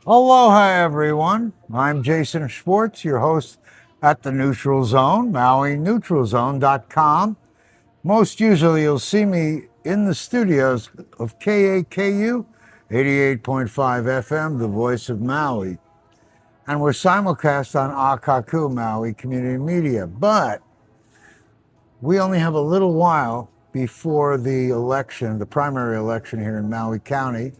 Aloha, everyone. I'm Jason Schwartz, your host at the Neutral Zone, MauiNeutralZone.com. Most usually, you'll see me in the studios of KAKU 88.5 FM, the voice of Maui. And we're simulcast on Akaku Maui Community Media. But we only have a little while before the election, the primary election here in Maui County.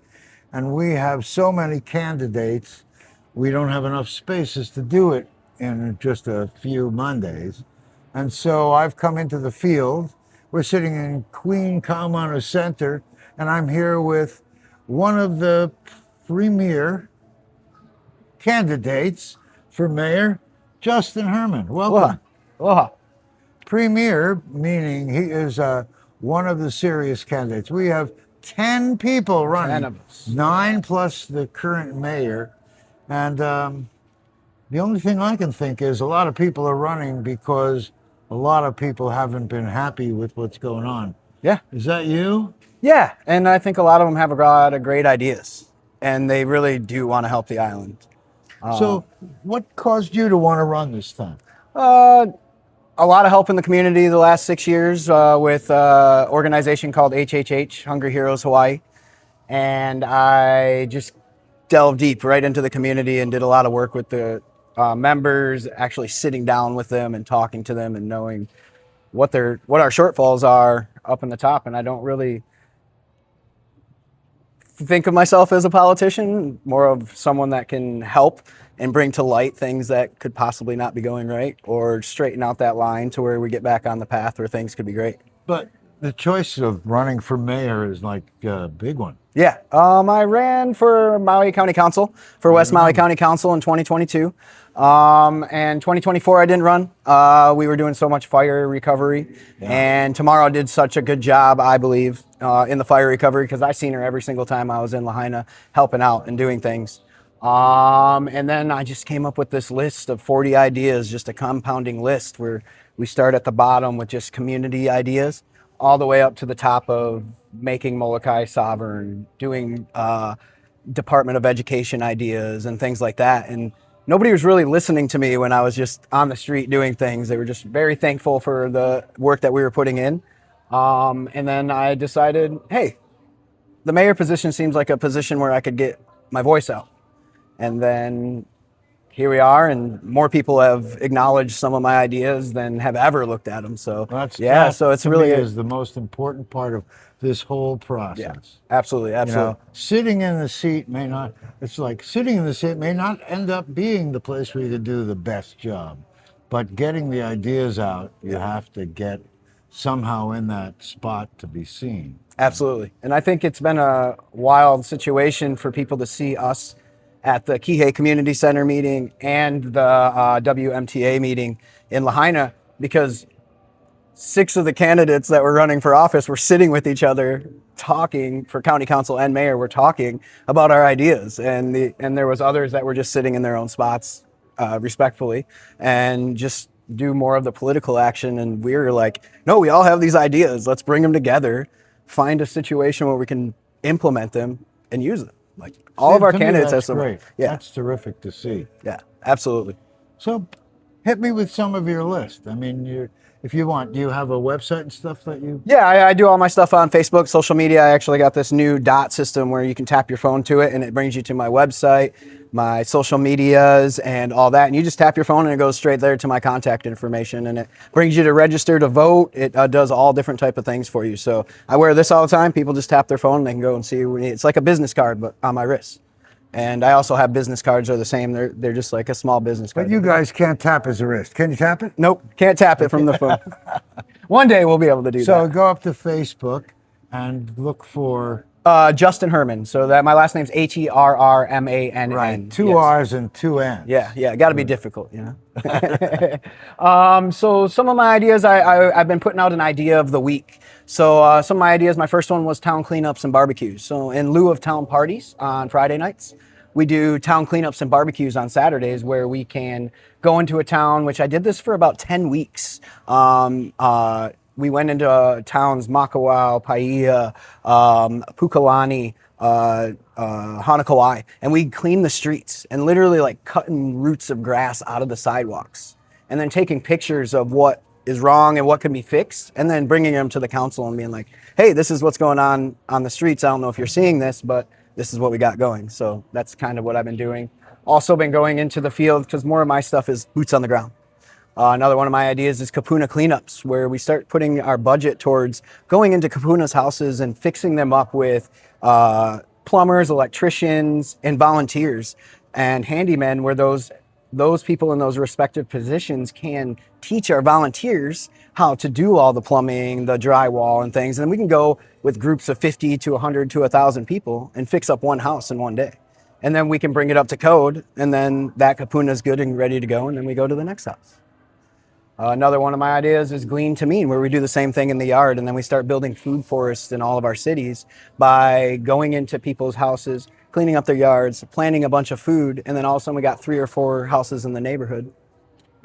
And we have so many candidates, we don't have enough spaces to do it in just a few Mondays. And so I've come into the field. We're sitting in Queen Kaumana Center, and I'm here with one of the premier candidates for mayor, Justin Herrmann. Welcome. Aloha. Premier, meaning he is one of the serious candidates. We have 10 people running, 10 of us. 9 plus the current mayor. And the only thing I can think is a lot of people are running because a lot of people haven't been happy with what's going on. Yeah. Is that you? Yeah. And I think a lot of them have a lot of great ideas, and they really do want to help the island. So what caused you to want to run this time? A lot of help in the community the last 6 years with an organization called HHH, Hungry Heroes Hawaii. And I just delved deep right into the community and did a lot of work with the members, actually sitting down with them and talking to them and knowing what our shortfalls are up in the top. And I don't really think of myself as a politician, more of someone that can help and bring to light things that could possibly not be going right, or straighten out that line to where we get back on the path where things could be great. But the choice of running for mayor is like a big one. Yeah, I ran for Maui County Council, for West Maui County Council in 2022. And 2024 I didn't run. We were doing so much fire recovery, and Tamara did such a good job, I believe, in the fire recovery, because I seen her every single time I was in Lahaina helping out and doing things. And then I just came up with this list of 40 ideas, just a compounding list where we start at the bottom with just community ideas, all the way up to the top of making Molokai sovereign, doing Department of Education ideas and things like that. And nobody was really listening to me when I was just on the street doing things. They were just very thankful for the work that we were putting in. And then I decided, hey, the mayor position seems like a position where I could get my voice out. And then here we are, and more people have acknowledged some of my ideas than have ever looked at them. So That, so it's to really me, is the most important part of this whole process. Yeah, absolutely. You know, sitting in the seat may not, it's like sitting in the seat may not end up being the place where you can do the best job, but getting the ideas out, you have to get somehow in that spot to be seen. Absolutely. And I think it's been a wild situation for people to see us at the Kihei Community Center meeting and the WMTA meeting in Lahaina, because 6 of the candidates that were running for office were sitting with each other talking, for county council and mayor, were talking about our ideas. And there was others that were just sitting in their own spots respectfully and just do more of the political action. And we were like, no, we all have these ideas. Let's bring them together, find a situation where we can implement them and use them. Like all of our candidates have some. Great. Yeah, That's terrific to see. yeah, absolutely. So hit me with some of your list. I mean, if you want, do you have a website and stuff that you? Yeah, I do all my stuff on Facebook, social media. I actually got this new dot system where you can tap your phone to it and it brings you to my website, my social medias, and all that. And you just tap your phone and it goes straight there to my contact information, and it brings you to register to vote. It does all different type of things for you. So I wear this all the time. People just tap their phone and they can go and see. It's like a business card, but on my wrist. And I also have business cards are the same. They're just like a small business card. But you guys can't tap his wrist. Can you tap it? Nope, can't tap it from the phone. One day we'll be able to do that. So go up to Facebook and look for Justin Herrmann. So that my last name's Herrmann. right, 2 R's and 2 N's. Yeah, got to be difficult, you know. So some of my ideas, I've been putting out an idea of the week. So some of my ideas, my first one was town cleanups and barbecues. So in lieu of town parties on Friday nights, we do town cleanups and barbecues on Saturdays, where we can go into a town, which I did this for about 10 weeks. we went into towns, Makawao, Paia, Pukalani, Hanakawai, and we cleaned the streets and literally like cutting roots of grass out of the sidewalks and then taking pictures of what is wrong and what can be fixed and then bringing them to the council and being like, hey, this is what's going on the streets. I don't know if you're seeing this, but this is what we got going. So that's kind of what I've been doing. Also been going into the field because more of my stuff is boots on the ground. Another one of my ideas is Kapuna cleanups, where we start putting our budget towards going into Kapuna's houses and fixing them up with plumbers, electricians, and volunteers and handymen, where those people in those respective positions can teach our volunteers how to do all the plumbing, the drywall and things. And then we can go with groups of 50 to 100 to 1,000 people and fix up one house in one day. And then we can bring it up to code, and then that Kapuna is good and ready to go, and then we go to the next house. Another one of my ideas is Glean to Mean, where we do the same thing in the yard, and then we start building food forests in all of our cities by going into people's houses, cleaning up their yards, planting a bunch of food, and then all of a sudden we got 3 or 4 houses in the neighborhood.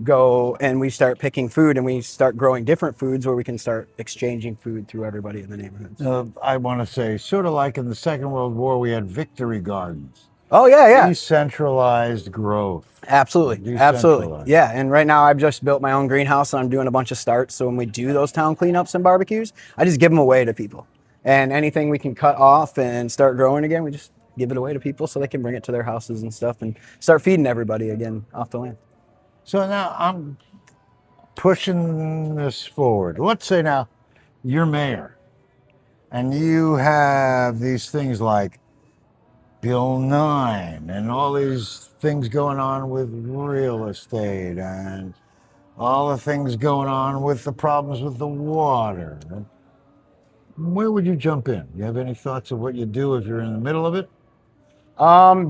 Go and we start picking food, and we start growing different foods where we can start exchanging food through everybody in the neighborhoods. I want to say, sort of like in the Second World War, we had victory gardens. Oh, yeah. Decentralized growth. Absolutely. Yeah. And right now I've just built my own greenhouse and I'm doing a bunch of starts. So when we do those town cleanups and barbecues, I just give them away to people. And anything we can cut off and start growing again, we just give it away to people so they can bring it to their houses and stuff and start feeding everybody again off the land. So now I'm pushing this forward. Let's say now you're mayor and you have these things like Bill 9 and all these things going on with real estate and all the things going on with the problems with the water. Where would you jump in? You have any thoughts of what you do if you're in the middle of it?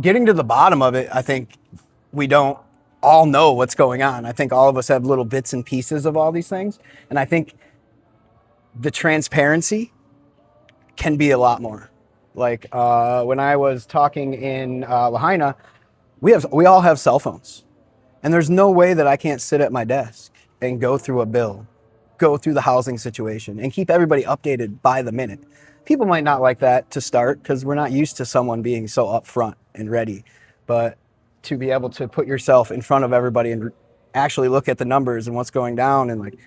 Getting to the bottom of it, I think we don't all know what's going on. I think all of us have little bits and pieces of all these things. And I think the transparency can be a lot more. Like when I was talking in Lahaina, we all have cell phones. And there's no way that I can't sit at my desk and go through a bill, go through the housing situation, and keep everybody updated by the minute. People might not like that to start because we're not used to someone being so upfront and ready. But to be able to put yourself in front of everybody and actually look at the numbers and what's going down and like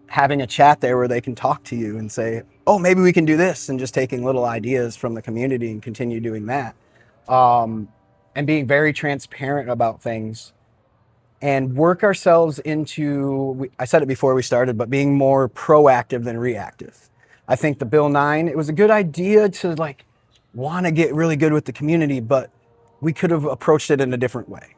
having a chat there where they can talk to you and say, oh, maybe we can do this, and just taking little ideas from the community and continue doing that. And being very transparent about things and work ourselves into, I said it before we started, but being more proactive than reactive. I think the Bill 9, it was a good idea to like want to get really good with the community, but we could have approached it in a different way.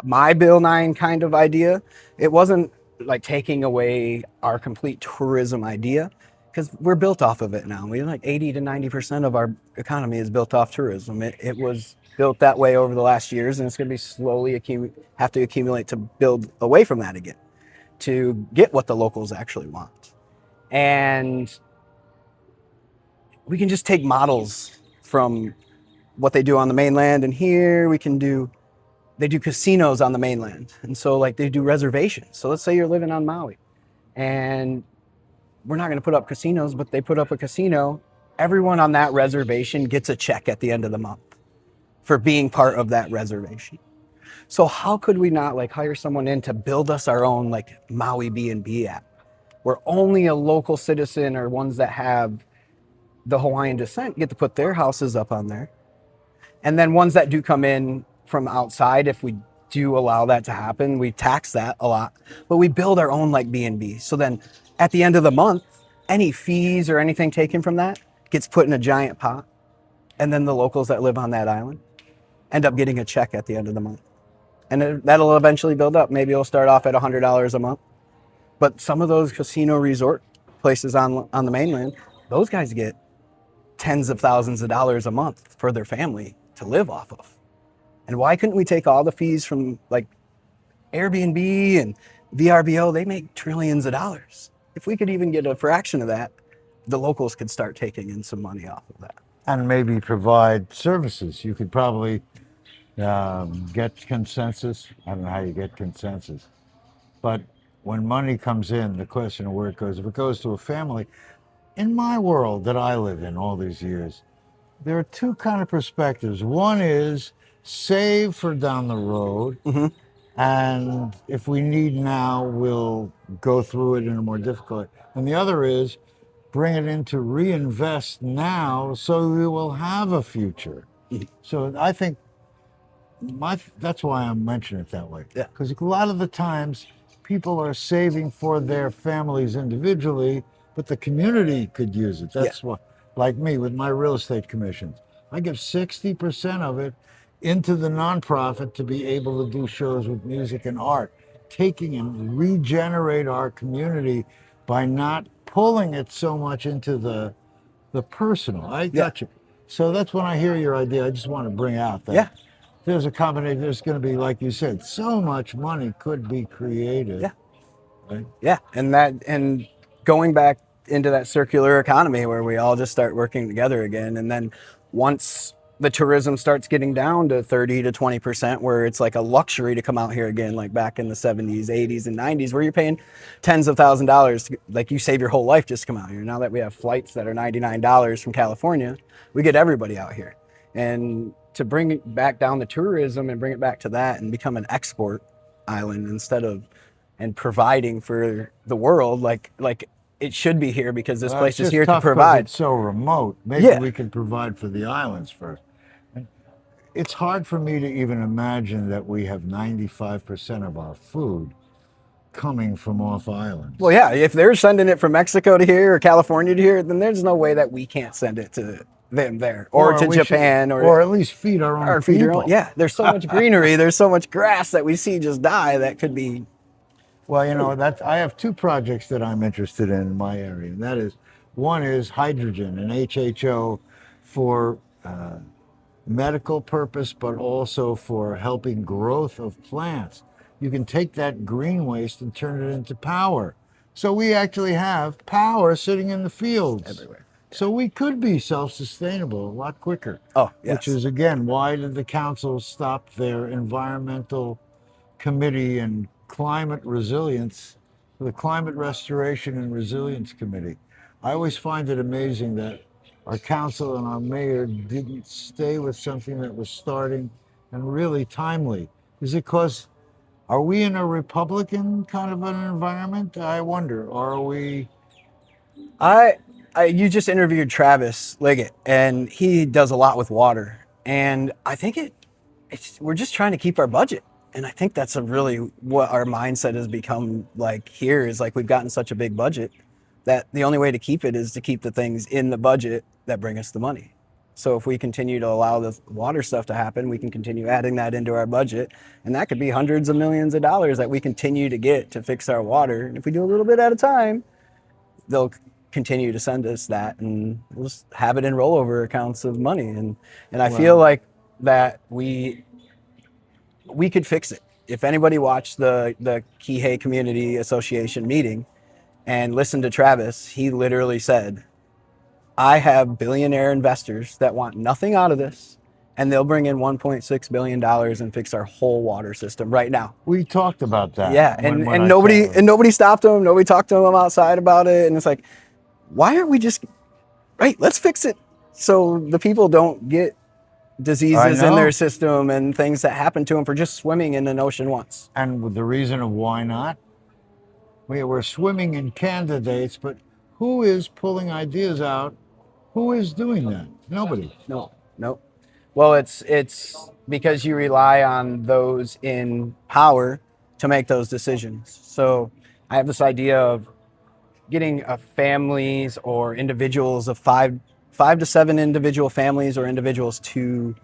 My Bill 9 kind of idea, it wasn't like taking away our complete tourism idea, because we're built off of it now. We're like 80 to 90% of our economy is built off tourism. It was built that way over the last years, and it's going to be slowly have to accumulate to build away from that again, to get what the locals actually want. And we can just take models from what they do on the mainland, and here they do casinos on the mainland. And so like they do reservations. So let's say you're living on Maui and we're not going to put up casinos, but they put up a casino. Everyone on that reservation gets a check at the end of the month for being part of that reservation. So how could we not like hire someone in to build us our own like Maui B&B app, where only a local citizen or ones that have the Hawaiian descent get to put their houses up on there. And then ones that do come in from outside, if we do allow that to happen, we tax that a lot, but we build our own like B&B. So then at the end of the month, any fees or anything taken from that gets put in a giant pot. And then the locals that live on that island end up getting a check at the end of the month. And that'll eventually build up. Maybe it'll start off at $100 a month. But some of those casino resort places on the mainland, those guys get tens of thousands of dollars a month for their family to live off of. And why couldn't we take all the fees from like Airbnb and VRBO? They make trillions of dollars. If we could even get a fraction of that, the locals could start taking in some money off of that. And maybe provide services. You could probably get consensus. I don't know how you get consensus, but when money comes in, the question of where it goes, if it goes to a family, in my world that I live in all these years, there are two kind of perspectives. One is save for down the road, and if we need now, we'll go through it in a more difficult. And the other is bring it in to reinvest now so we will have a future. So I think that's why I'm mentioning it that way. Yeah. Because a lot of the times people are saving for their families individually, but the community could use it. That's what, like me with my real estate commissions, I give 60% of it into the nonprofit to be able to do shows with music and art, taking and regenerate our community by not pulling it so much into the personal. I got you. So that's when I hear your idea. I just want to bring out that there's a combination. There's going to be, like you said, so much money could be created. Yeah. Right? Yeah, and going back into that circular economy where we all just start working together again, and then once the tourism starts getting down to 30 to 20%, where it's like a luxury to come out here again, like back in the 70s, 80s, and 90s, where you're paying tens of thousands of dollars, like you save your whole life just to come out here. Now that we have flights that are $99 from California, we get everybody out here. And to bring it back down the tourism and bring it back to that and become an export island instead of and providing for the world like it should be here, because this place is here to provide. It's so remote. Maybe we could provide for the islands first. It's hard for me to even imagine that we have 95% of our food coming from off islands. Well, yeah, if they're sending it from Mexico to here or California to here, then there's no way that we can't send it to them there or to Japan or at least feed our own people. Yeah, there's so much greenery, there's so much grass that we see just die that could be. Well, you know, I have two projects that I'm interested in my area, and that is, one is hydrogen and HHO for medical purpose, but also for helping growth of plants. You can take that green waste and turn it into power. So we actually have power sitting in the fields Everywhere. So we could be self-sustainable a lot quicker. Oh, yes. Which is, again, why did the council stop their environmental committee and climate resilience, the Climate Restoration and Resilience Committee? I always find it amazing that our council and our mayor didn't stay with something that was starting and really timely. Is it because, are we in a Republican kind of an environment? I wonder. Or are we? You just interviewed Travis Liggett, and he does a lot with water. And I think we're just trying to keep our budget. And I think that's really what our mindset has become like here, is like we've gotten such a big budget that the only way to keep it is to keep the things in the budget that bring us the money. So if we continue to allow the water stuff to happen, we can continue adding that into our budget. And that could be hundreds of millions of dollars that we continue to get to fix our water. And if we do a little bit at a time, they'll continue to send us that, and we'll just have it in rollover accounts of money. And I feel like that we could fix it. If anybody watched the Kihei Community Association meeting and listened to Travis, he literally said, I have billionaire investors that want nothing out of this, and they'll bring in $1.6 billion and fix our whole water system right now. We talked about that. Yeah, and nobody stopped him. Nobody talked to him outside about it. And it's like, why aren't we just, right, let's fix it so the people don't get diseases in their system and things that happen to them for just swimming in an ocean once. And with the reason of why not? We're swimming in candidates, but who is pulling ideas out? Who is doing that? Nobody. No. Well, it's because you rely on those in power to make those decisions. So I have this idea of getting families or individuals of five to seven individual families or individuals to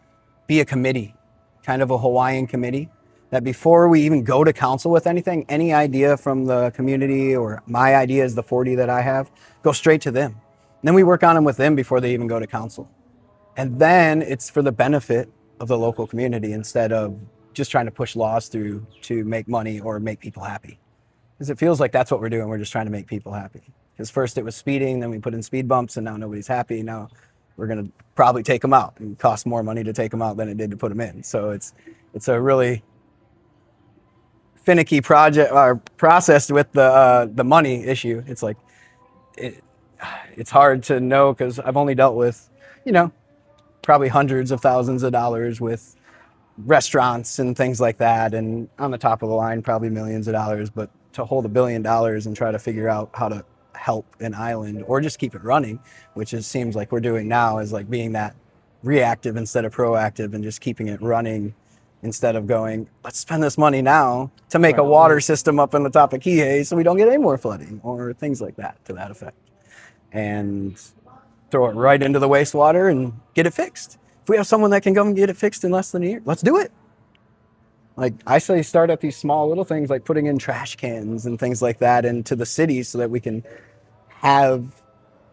be a committee, kind of a Hawaiian committee, that before we even go to council with anything, any idea from the community or my ideas, the 40 that I have, go straight to them. And then we work on them with them before they even go to council. And then it's for the benefit of the local community instead of just trying to push laws through to make money or make people happy. Because it feels like that's what we're doing. We're just trying to make people happy. Because first it was speeding, then we put in speed bumps, and now nobody's happy. Now we're going to probably take them out. It costs more money to take them out than it did to put them in. So it's a really finicky project or process with the money issue. It's like it's hard to know because I've only dealt with, probably hundreds of thousands of dollars with restaurants and things like that, and on the top of the line, probably millions of dollars. But to hold $1 billion and try to figure out how to help an island or just keep it running, which it seems like we're doing now, is like being that reactive instead of proactive and just keeping it running instead of going, let's spend this money now to make a water system up on the top of Kihei so we don't get any more flooding or things like that to that effect. And throw it right into the wastewater and get it fixed. If we have someone that can go and get it fixed in less than a year, let's do it. Like I say, start at these small little things like putting in trash cans and things like that into the city so that we can have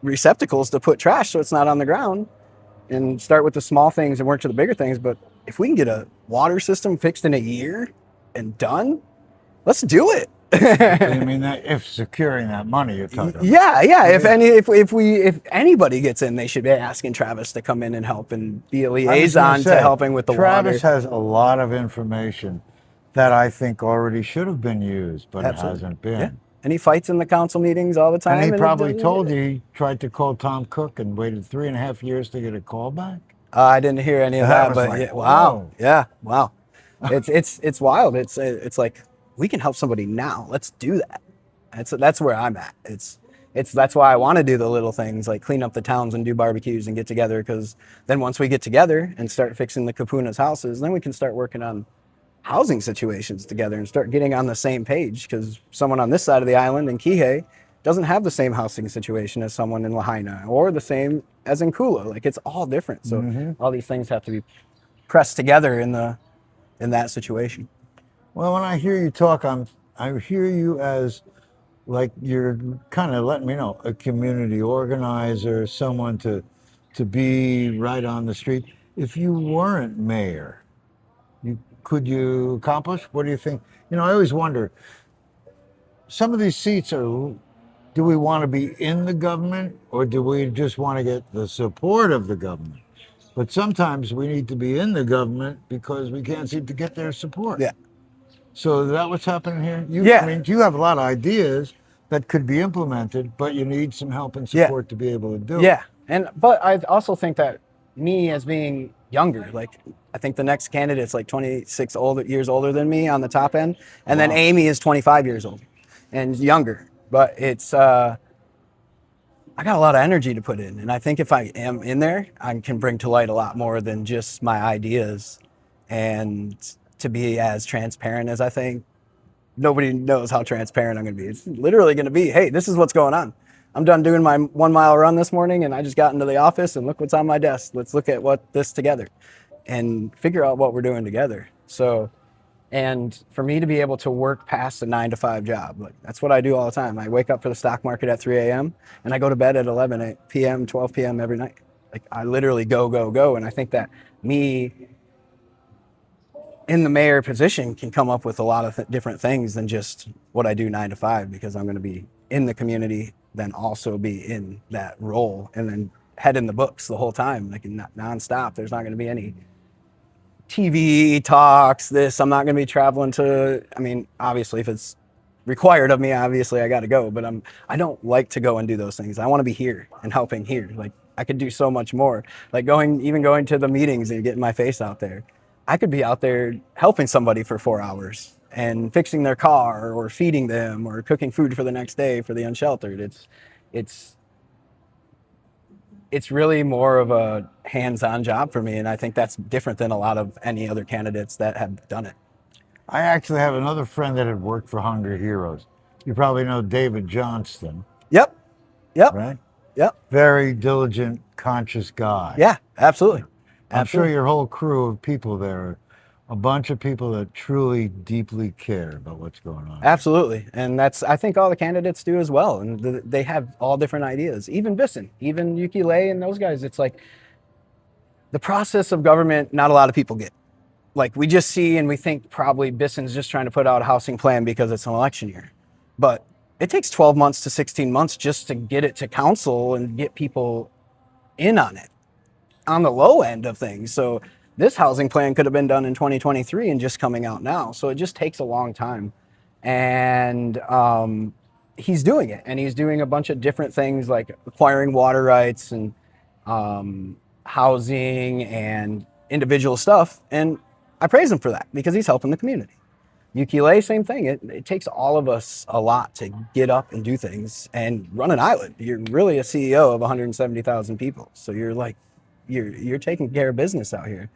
receptacles to put trash so it's not on the ground, and start with the small things and work to the bigger things. But if we can get a water system fixed in a year and done, let's do it. I mean, that if securing that money you're talking about. Yeah. If anybody gets in, they should be asking Travis to come in and help and be a liaison to helping with the Travis water. has a lot of information that I think already should have been used, but it hasn't been. Yeah. And he fights in the council meetings all the time. And he probably told you he tried to call Tom Cook and waited 3.5 years to get a call back. I didn't hear any of that, but like, yeah, wow. whoa. Yeah, wow. It's wild. It's like, we can help somebody now. Let's do that. That's where I'm at. That's why I want to do the little things like clean up the towns and do barbecues and get together, because then once we get together and start fixing the Kapuna's houses, then we can start working on housing situations together and start getting on the same page, because someone on this side of the island in Kihei doesn't have the same housing situation as someone in Lahaina or the same as in Kula. Like, it's all different. So all these things have to be pressed together in that situation. Well, when I hear you talk, I hear you as like you're kind of letting me know a community organizer, someone to be right on the street. If you weren't mayor, could you accomplish? What do you think? I always wonder, some of these seats are, do we want to be in the government or do we just want to get the support of the government? But sometimes we need to be in the government because we can't seem to get their support. Yeah. So is that what's happening here? Yeah. I mean, you have a lot of ideas that could be implemented, but you need some help and support to be able to do it. Yeah. But I also think that me as being younger, like I think the next candidate's like 26 years older than me on the top end. And then Amy is 25 years old and younger. But it's, I got a lot of energy to put in. And I think if I am in there, I can bring to light a lot more than just my ideas, and to be as transparent as I think. Nobody knows how transparent I'm going to be. It's literally going to be, hey, this is what's going on. I'm done doing my 1 mile run this morning and I just got into the office and look what's on my desk. Let's look at this together and figure out what we're doing together. So, and for me to be able to work past a 9-to-5 job, like that's what I do all the time. I wake up for the stock market at 3 a.m. and I go to bed at 11 p.m., 12 p.m. every night. Like I literally go. And I think that me in the mayor position can come up with a lot of different things than just what I do 9 to 5, because I'm going to be in the community, then also be in that role, and then head in the books the whole time, like nonstop. There's not going to be any TV talks, I'm not going to be traveling obviously if it's required of me, obviously I got to go, but I don't like to go and do those things. I want to be here and helping here. Like I could do so much more, like going to the meetings and getting my face out there. I could be out there helping somebody for 4 hours and fixing their car or feeding them or cooking food for the next day for the unsheltered. It's really more of a hands-on job for me, and I think that's different than a lot of any other candidates that have done it. I actually have another friend that had worked for Hunger Heroes. You probably know David Johnston. Yep. Right? Yep. Very diligent, conscious guy. Yeah, absolutely. I'm sure your whole crew of people there are a bunch of people that truly, deeply care about what's going on. Absolutely. And I think all the candidates do as well. And they have all different ideas. Even Bisson, even Yuki Lei and those guys. It's like the process of government, not a lot of people get. Like we just see and we think probably Bisson's just trying to put out a housing plan because it's an election year. But it takes 12 months to 16 months just to get it to council and get people in on it, on the low end of things. So this housing plan could have been done in 2023 and just coming out now. So it just takes a long time. And he's doing it. And he's doing a bunch of different things like acquiring water rights and housing and individual stuff. And I praise him for that because he's helping the community. Ukulele, same thing. It takes all of us a lot to get up and do things and run an island. You're really a CEO of 170,000 people. So you're taking care of business out here.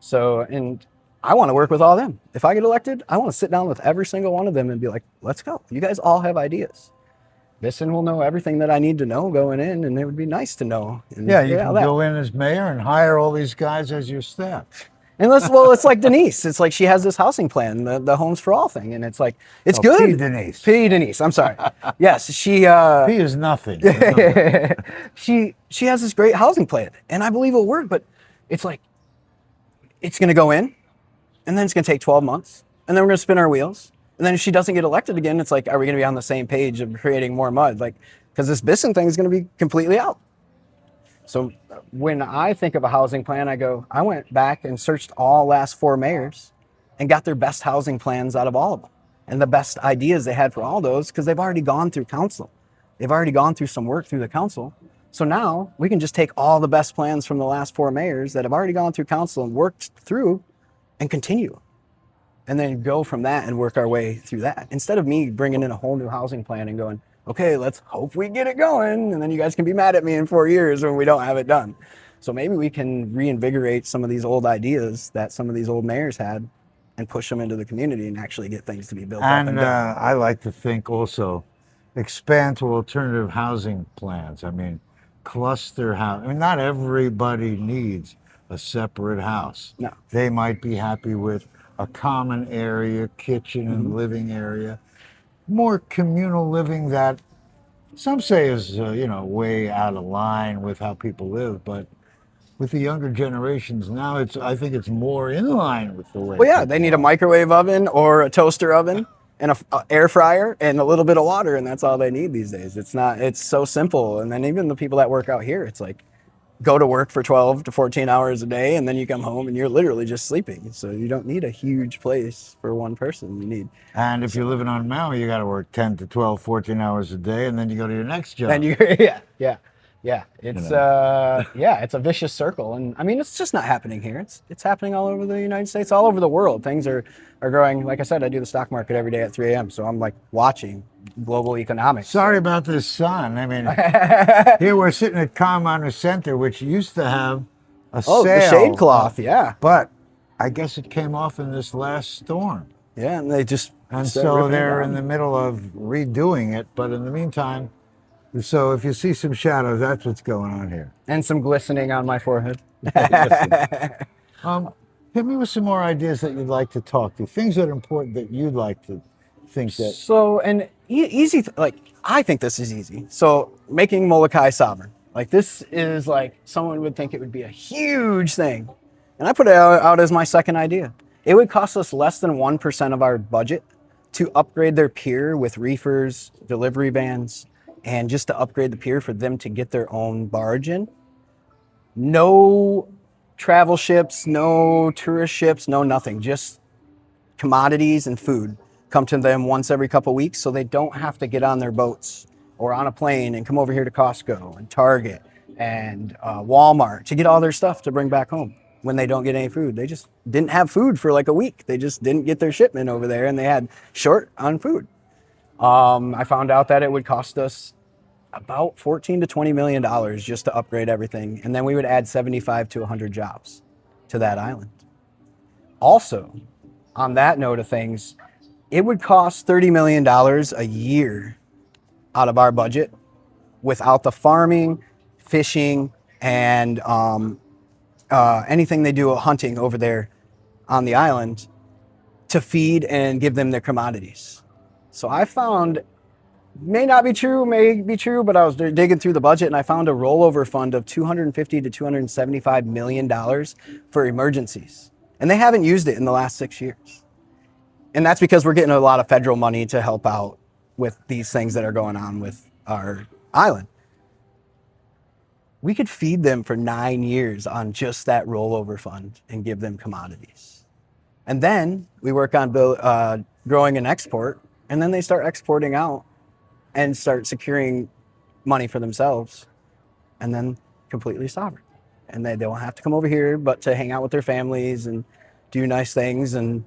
So, and I want to work with all them. If I get elected, I want to sit down with every single one of them and be like, let's go. You guys all have ideas. Bisson will know everything that I need to know going in, and it would be nice to know. And Yeah, you can go in as mayor and hire all these guys as your staff. And it's like Denise. It's like she has this housing plan, the Homes for All thing, and it's like it's good. P. Denise. P. Denise. I'm sorry. Yes, she. P is nothing. She has this great housing plan, and I believe it'll work. But it's like it's going to go in, and then it's going to take 12 months, and then we're going to spin our wheels, and then if she doesn't get elected again, it's like, are we going to be on the same page of creating more mud? Like, because this Bisson thing is going to be completely out. So when I think of a housing plan, I went back and searched all last 4 mayors and got their best housing plans out of all of them and the best ideas they had for all those because they've already gone through council. They've already gone through some work through the council. So now we can just take all the best plans from the last 4 mayors that have already gone through council and worked through and continue. And then go from that and work our way through that. Instead of me bringing in a whole new housing plan and going, okay, let's hope we get it going. And then you guys can be mad at me in 4 years when we don't have it done. So maybe we can reinvigorate some of these old ideas that some of these old mayors had and push them into the community and actually get things to be built up and done. I like to think also expand to alternative housing plans. I mean, cluster house. I mean, not everybody needs a separate house. No. They might be happy with a common area, kitchen and living area. More communal living that some say is, way out of line with how people live, but with the younger generations now, I think it's more in line with the way. Well, yeah, they need a microwave oven or a toaster oven and a air fryer and a little bit of water, and that's all they need these days. It's so simple. And then even the people that work out here, it's like, go to work for 12 to 14 hours a day, and then you come home and you're literally just sleeping. So you don't need a huge place for one person. And if you're living on Maui, you got to work 10 to 12, 14 hours a day, and then you go to your next job. And yeah. It's it's a vicious circle. And I mean, it's just not happening here. It's happening all over the United States, all over the world. Things are growing. Like I said, I do the stock market every day at 3 a.m. So I'm like watching global economics. Sorry about this sun. I mean, here we're sitting at Herrmann Center, which used to have a sail. The shade cloth, yeah. But I guess it came off in this last storm. Yeah, and they just... And so they're in the middle of redoing it. But in the meantime, so if you see some shadows, that's what's going on here. And some glistening on my forehead. Hit me with some more ideas that you'd like to talk to, things that are important that you'd like to think that. So, and easy, I think this is easy. So making Molokai sovereign, this is someone would think it would be a huge thing. And I put it out as my second idea. It would cost us less than 1% of our budget to upgrade their pier with reefers, delivery vans, and just to upgrade the pier for them to get their own barge in. No travel ships, no tourist ships, no nothing. Just commodities and food come to them once every couple weeks, so they don't have to get on their boats or on a plane and come over here to Costco and Target and Walmart to get all their stuff to bring back home when they don't get any food. They just didn't have food for a week. They just didn't get their shipment over there, and they had short on food. I found out that it would cost us about $14 to $20 million just to upgrade everything, and then we would add 75 to 100 jobs to that island. Also, on that note of things, it would cost $30 million a year out of our budget without the farming, fishing, and anything they do hunting over there on the island to feed and give them their commodities. So I found, may not be true, may be true, but I was digging through the budget and I found a rollover fund of $250 to $275 million for emergencies. And they haven't used it in the last 6 years. And that's because we're getting a lot of federal money to help out with these things that are going on with our island. we could feed them for 9 years on just that rollover fund and give them commodities. And then we work on growing an export, and then they start exporting out and start securing money for themselves, and then completely sovereign. And they don't have to come over here but to hang out with their families and do nice things. And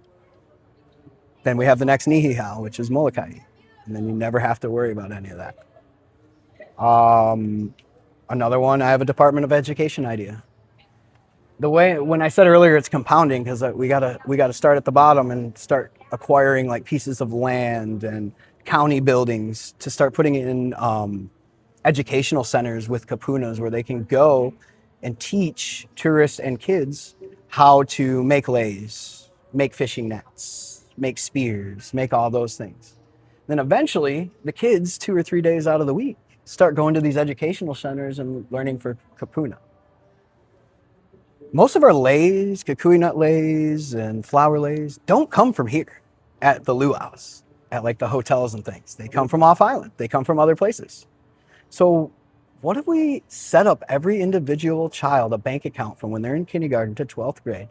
then we have the next Niihau, which is Molokai. And then you never have to worry about any of that. Another one, I have a Department of Education idea. The way, when I said earlier it's compounding, because we gotta start at the bottom and start acquiring like pieces of land and county buildings to start putting in educational centers with kapunas where they can go and teach tourists and kids how to make leis, make fishing nets, make spears, make all those things. Then eventually the kids 2 or 3 days out of the week start going to these educational centers and learning for kapuna. Most of our leis, kukui nut leis and flower leis don't come from here at the luau's, at like the hotels and things. They come from off island. They come from other places. So what if we set up every individual child a bank account from when they're in kindergarten to 12th grade?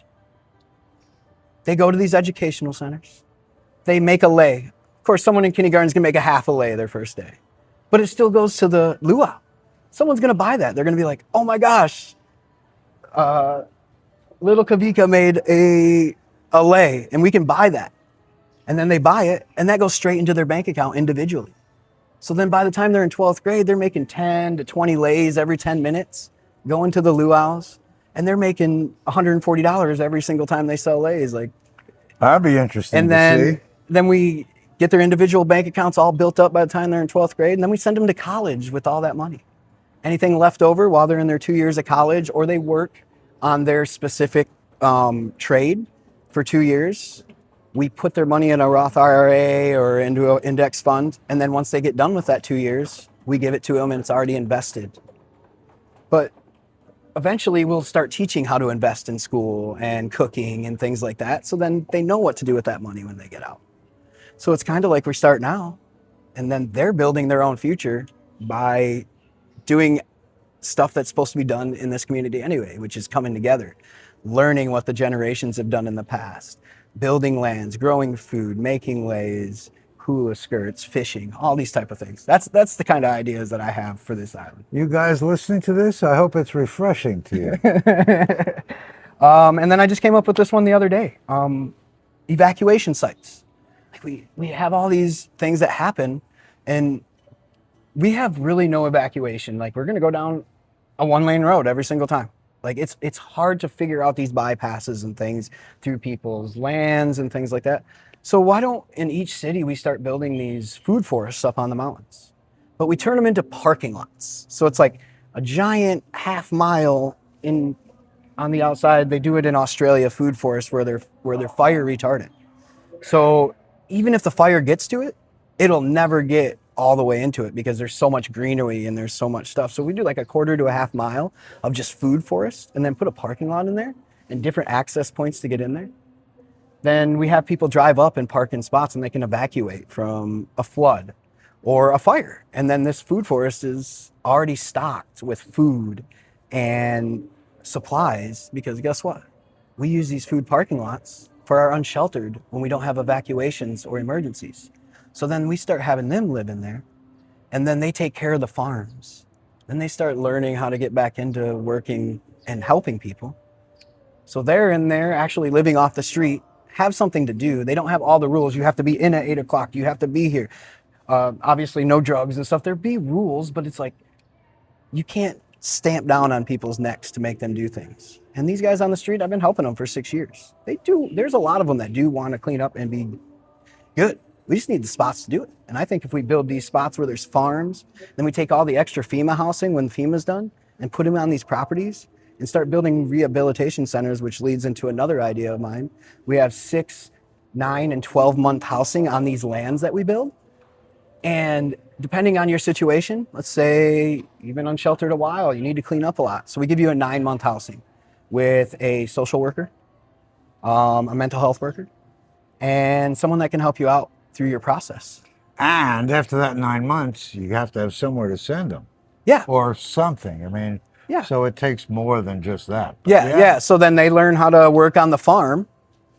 They go to these educational centers. They make a lei. Of course, someone in kindergarten is going to make a half a lei their first day, but it still goes to the luau. Someone's going to buy that. They're going to be like, oh my gosh, little Kavika made a lei and we can buy that. And then they buy it and that goes straight into their bank account individually. So then by the time they're in 12th grade, they're making 10 to 20 leis every 10 minutes, going to the luau's, and they're making $140 every single time they sell leis. Like, That'd be interesting and to see. then we get their individual bank accounts all built up by the time they're in 12th grade, and then we send them to college with all that money. Anything left over while they're in their 2 years of college, or they work on their specific trade for 2 years, we put their money in a Roth IRA or into an index fund. And then once they get done with that 2 years, we give it to them and it's already invested. But eventually we'll start teaching how to invest in school and cooking and things like that. So then they know what to do with that money when they get out. So it's kind of like we start now, and then they're building their own future by doing stuff that's supposed to be done in this community anyway, which is coming together, learning what the generations have done in the past, building lands, growing food, making leis, hula skirts, fishing, all these type of things. That's the kind of ideas that I have for this island. You guys listening to this, I hope it's refreshing to you. And then I just came up with this one the other day. Evacuation sites. Like we have all these things that happen, and we have really no evacuation. Like we're gonna go down a 1-lane road every single time. Like it's hard to figure out these bypasses and things through people's lands and things like that. So why don't in each city we start building these food forests up on the mountains, but we turn them into parking lots. So it's like a giant half mile on the outside. They do it in Australia, food forests where they're fire retardant. So even if the fire gets to it, it'll never get all the way into it because there's so much greenery and there's so much stuff. So we do like a quarter to a half mile of just food forest and then put a parking lot in there and different access points to get in there. Then we have people drive up and park in spots and they can evacuate from a flood or a fire. And then this food forest is already stocked with food and supplies because guess what? We use these food parking lots for our unsheltered when we don't have evacuations or emergencies. So then we start having them live in there, and then they take care of the farms. Then they start learning how to get back into working and helping people. So they're in there actually living off the street, have something to do. They don't have all the rules. You have to be in at 8 o'clock. You have to be here. Obviously no drugs and stuff. There'd be rules, but it's like, you can't stamp down on people's necks to make them do things. And these guys on the street, I've been helping them for 6 years. There's a lot of them that do want to clean up and be good. We just need the spots to do it. And I think if we build these spots where there's farms, then we take all the extra FEMA housing when FEMA's done and put them on these properties and start building rehabilitation centers, which leads into another idea of mine. We have 6, 9, and 12-month housing on these lands that we build. And depending on your situation, let's say you've been unsheltered a while, you need to clean up a lot. So we give you a 9-month housing with a social worker, a mental health worker, and someone that can help you out through your process. And after that 9 months, you have to have somewhere to send them. Yeah. Or something. I mean, Yeah. So it takes more than just that. But Yeah. So then they learn how to work on the farm.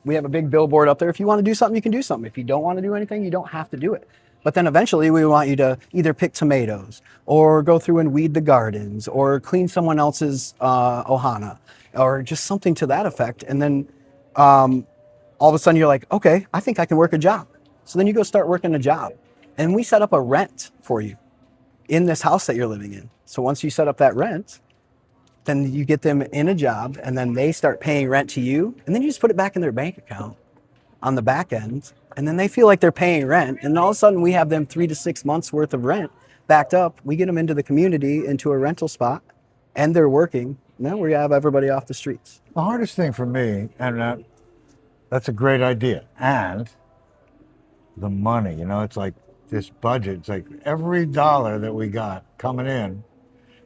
We have a big billboard up there. If you want to do something, you can do something. If you don't want to do anything, you don't have to do it. But then eventually we want you to either pick tomatoes or go through and weed the gardens or clean someone else's ohana or just something to that effect. And then all of a sudden you're like, okay, I think I can work a job. So then you go start working a job. And we set up a rent for you in this house that you're living in. So once you set up that rent, then you get them in a job and then they start paying rent to you. And then you just put it back in their bank account on the back end. And then they feel like they're paying rent. And all of a sudden we have them 3 to 6 months worth of rent backed up. We get them into the community, into a rental spot, and they're working. Now we have everybody off the streets. the hardest thing for me, and that's a great idea, and the money. It's like this budget. It's like every dollar that we got coming in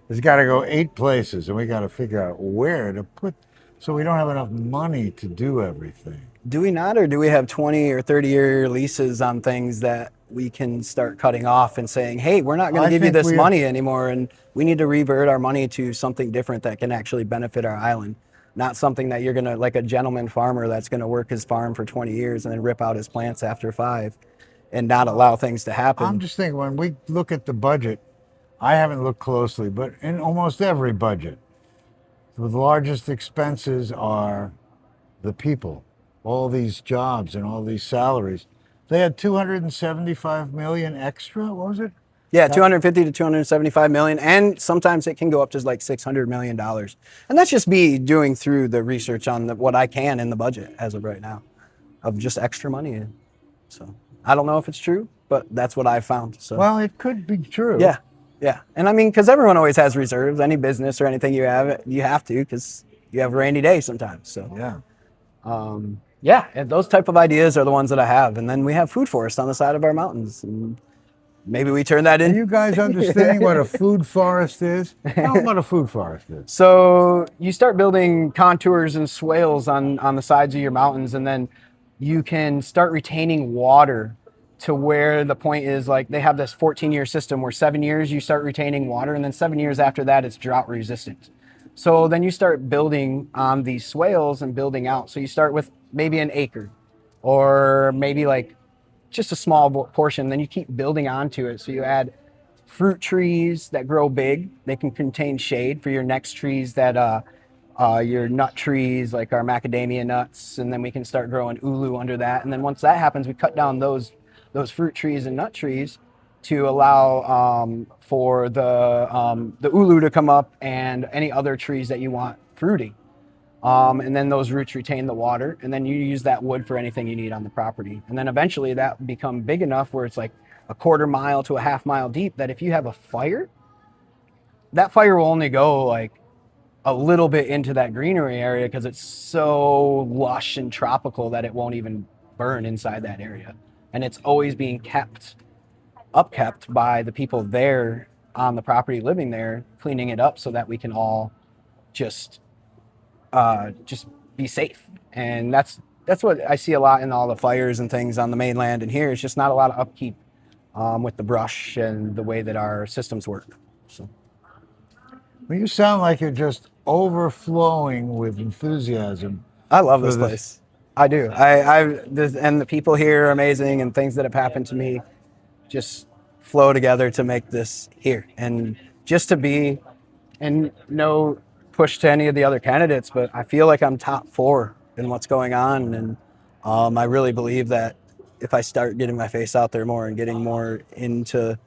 has got to go 8 places, and we got to figure out where to put. So we don't have enough money to do everything. Do we not, or do we have 20 or 30-year leases on things that we can start cutting off and saying, hey, we're not going to give you this money anymore, and we need to revert our money to something different that can actually benefit our island, not something that you're going to, like a gentleman farmer that's going to work his farm for 20 years and then rip out his plants after 5 and not allow things to happen. I'm just thinking, when we look at the budget, I haven't looked closely, but in almost every budget, the largest expenses are the people, all these jobs and all these salaries. They had 275 million extra. What was it? Yeah, 250 to 275 million, and sometimes it can go up to like $600 million. And that's just me doing through the research on what I can in the budget as of right now, of just extra money. So I don't know if it's true, but that's what I found. So Well, it could be true. yeah. And I mean, because everyone always has reserves. Any business or anything you have to, because you have a rainy day sometimes. So Yeah. and those type of ideas are the ones that I have. And then we have food forests on the side of our mountains. And maybe we turn that Are in. you guys understanding what a food forest is? Tell them what a food forest is. So you start building contours and swales on the sides of your mountains, and then you can start retaining water to where the point is, like, they have this 14-year system where 7 years you start retaining water, and then 7 years after that it's drought resistant. So then you start building on these swales and building out. So you start with maybe an acre or maybe like just a small portion. Then you keep building onto it. So you add fruit trees that grow big. They can contain shade for your next trees that your nut trees, like our macadamia nuts. And then we can start growing ulu under that. And then once that happens, we cut down those fruit trees and nut trees to allow for the ulu to come up and any other trees that you want fruiting. And then those roots retain the water, and then you use that wood for anything you need on the property. And then eventually that become big enough where it's like a 1/4 mile to a 1/2 mile deep, that if you have a fire, that fire will only go like a little bit into that greenery area because it's so lush and tropical that it won't even burn inside that area. And it's always being upkept by the people there on the property living there, cleaning it up so that we can all just be safe. And that's what I see a lot in all the fires and things on the mainland and here. It's just not a lot of upkeep with the brush and the way that our systems work. So Well, you sound like you're just overflowing with enthusiasm. I love this place. I do. And the people here are amazing, and things that have happened to me just flow together to make this here. And just to be, and no push to any of the other candidates, but I feel like I'm top 4 in what's going on. And I really believe that if I start getting my face out there more and getting more into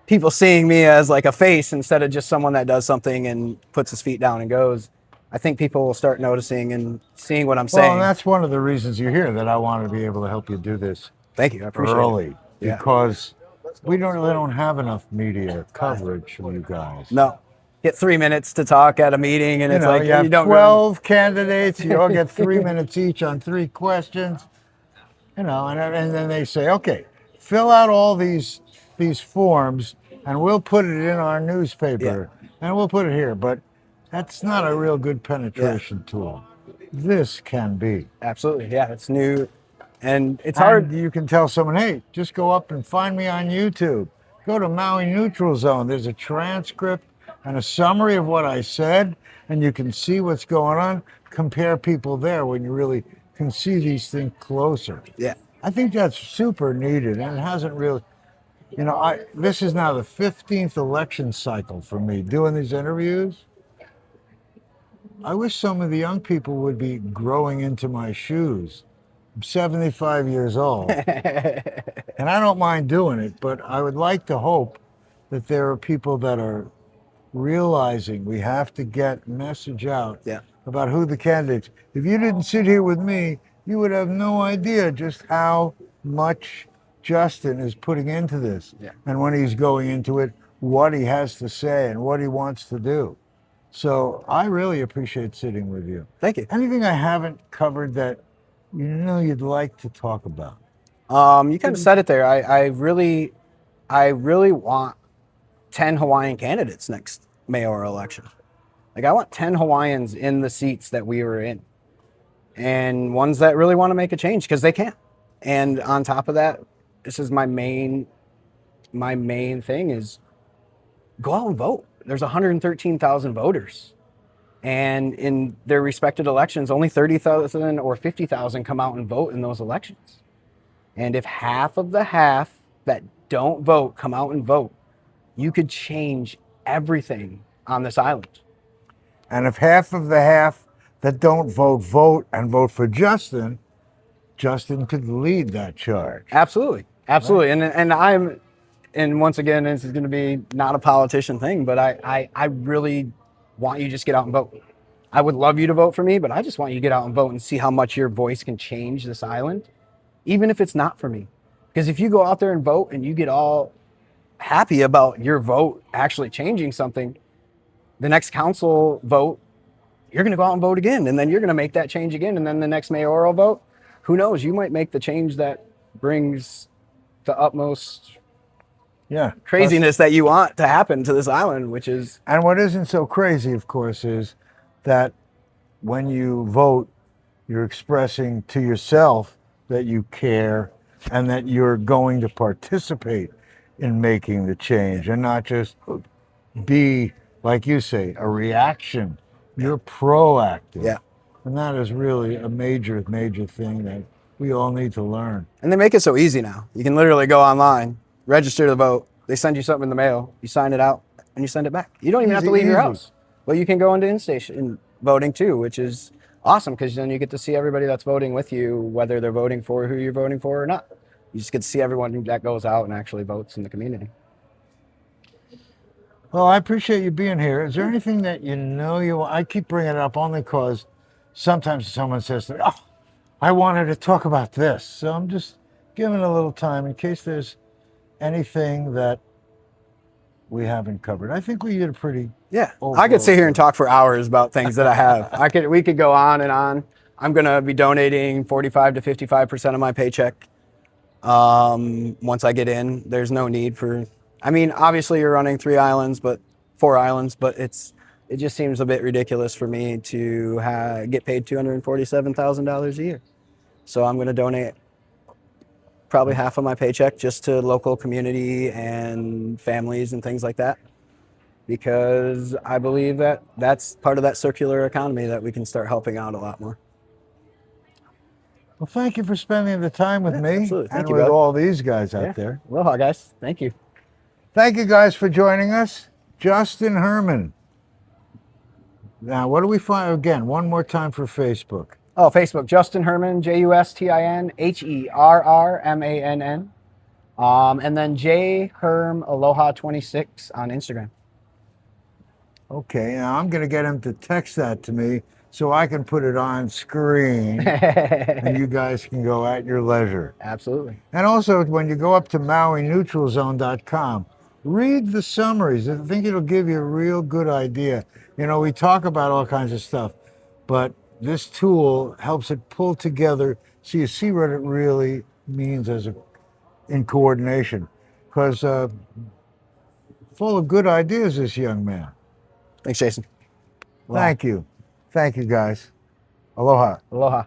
people seeing me as like a face instead of just someone that does something and puts his feet down and goes, I think people will start noticing and seeing what I'm saying. Well, and that's one of the reasons you're here, that I want to be able to help you do this. Thank you. I appreciate early, it. because we really don't have enough media coverage from you guys. No. Get 3 minutes to talk at a meeting, and it's like you have you don't 12 candidates. You all get 3 minutes each on 3 questions. And then they say, okay, fill out all these forms, and we'll put it in our newspaper, and we'll put it here. But that's not a real good penetration tool. This can be. Absolutely, yeah. It's new, and it's hard. You can tell someone, hey, just go up and find me on YouTube. Go to Maui Neutral Zone. There's a transcript. and a summary of what I said, and you can see what's going on. Compare people there when you really can see these things closer. Yeah. I think that's super needed, and it hasn't really. This is now the 15th election cycle for me doing these interviews. I wish some of the young people would be growing into my shoes. I'm 75 years old, and I don't mind doing it, but I would like to hope that there are people that are realizing we have to get message out Yeah. about who the candidates. If you didn't sit here with me, you would have no idea just how much Justin is putting into this. Yeah. And when he's going into it, what he has to say and what he wants to do. So I really appreciate sitting with you. Thank you. Anything I haven't covered that you'd like to talk about? You kind of said it there. I really want 10 Hawaiian candidates next mayoral election. Like, I want 10 Hawaiians in the seats that we were in, and ones that really want to make a change because they can. And on top of that, this is my main thing is go out and vote. There's 113,000 voters, and in their respected elections, only 30,000 or 50,000 come out and vote in those elections. And if half of the half that don't vote come out and vote, you could change everything on this island. And if half of the half that don't vote and vote for Justin, Justin could lead that charge. Absolutely. Absolutely. Right. And once again, this is going to be not a politician thing, but I really want you to just get out and vote. I would love you to vote for me, but I just want you to get out and vote and see how much your voice can change this island, even if it's not for me. Because if you go out there and vote and you get all happy about your vote actually changing something, the next council vote, you're going to go out and vote again, and then you're going to make that change again, and then the next mayoral vote, who knows, you might make the change that brings the utmost craziness that you want to happen to this island, which is... And what isn't so crazy, of course, is that when you vote, you're expressing to yourself that you care and that you're going to participate in making the change and not just be, like you say, a reaction. You're proactive. Yeah. And that is really a major, major thing that we all need to learn. And they make it so easy now. You can literally go online, register to vote. They send you something in the mail. You sign it out and you send it back. You don't even have to leave your house. Well, you can go into in-station voting too, which is awesome because then you get to see everybody that's voting with you, whether they're voting for who you're voting for or not. You just get to see everyone that goes out and actually votes in the community. Well, I appreciate you being here. Is there anything that I keep bringing it up only because sometimes someone says to me, oh, I wanted to talk about this. So I'm just giving a little time in case there's anything that we haven't covered. I think we did a pretty... Yeah, I could sit here and talk for hours about things that I have. We could go on and on. I'm going to be donating 45 to 55% of my paycheck once I get in. There's no need for... I mean, obviously you're running 4 islands, but it just seems a bit ridiculous for me to get paid $247,000 a year. So I'm going to donate probably half of my paycheck just to local community and families and things like that, because I believe that that's part of that circular economy that we can start helping out a lot more. Well, thank you for spending the time with me and you, with bud. all these guys out there. Aloha, guys. Thank you. Thank you guys for joining us. Justin Herrmann. Now, what do we find? Again, one more time for Facebook. Oh, Facebook, Justin Herrmann, JustinHerrmann. And then JHerm Aloha 26 on Instagram. Okay, now I'm going to get him to text that to me so I can put it on screen and you guys can go at your leisure. Absolutely. And also, when you go up to MauiNeutralZone.com, read the summaries. I think it'll give you a real good idea. We talk about all kinds of stuff, but this tool helps it pull together so you see what it really means in coordination. Because full of good ideas, this young man. Thanks, Jason. Thank you. Thank you, guys. Aloha. Aloha.